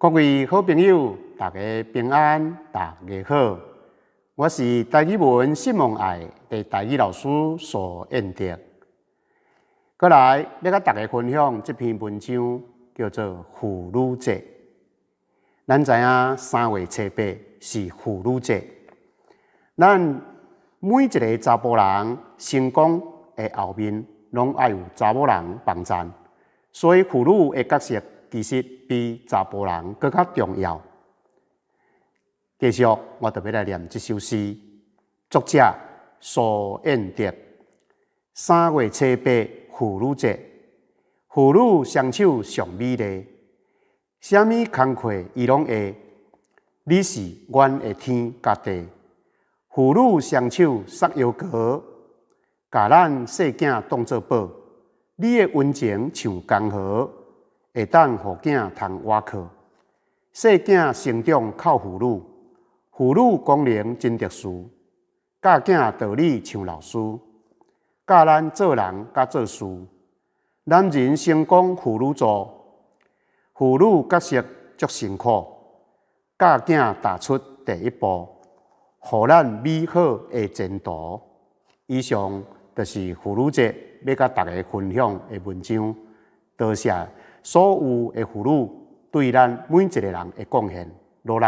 各位好朋友，大家平安，大家好。我是台语文信望爱的台语老师苏彦德。过来要甲大家分享这篇文章，叫做《妇女节》。咱知影3月7日是妇女节，咱每一个查甫人成功的后面，拢爱有查某人帮衬，所以妇女的角色其实比查甫人更加重要。继续，我特别来念这首诗，作者苏彦德。3月7日妇女节，妇女双手上美丽，啥物工课伊拢会。你是阮的天甲地，妇女双手束腰高，甲咱细囝当作宝。你的温情像江河，会当互囝通活靠。细囝成长靠妇女，妇女功能真特殊。教囝道理像老师，教咱做人甲做事。男人成功妇女做，妇女角色足辛苦。教囝踏出第一步，互咱美好的前途。以上就是妇女节要甲大家分享的文章。多谢所有的妇女对咱每一个人的贡献，努力。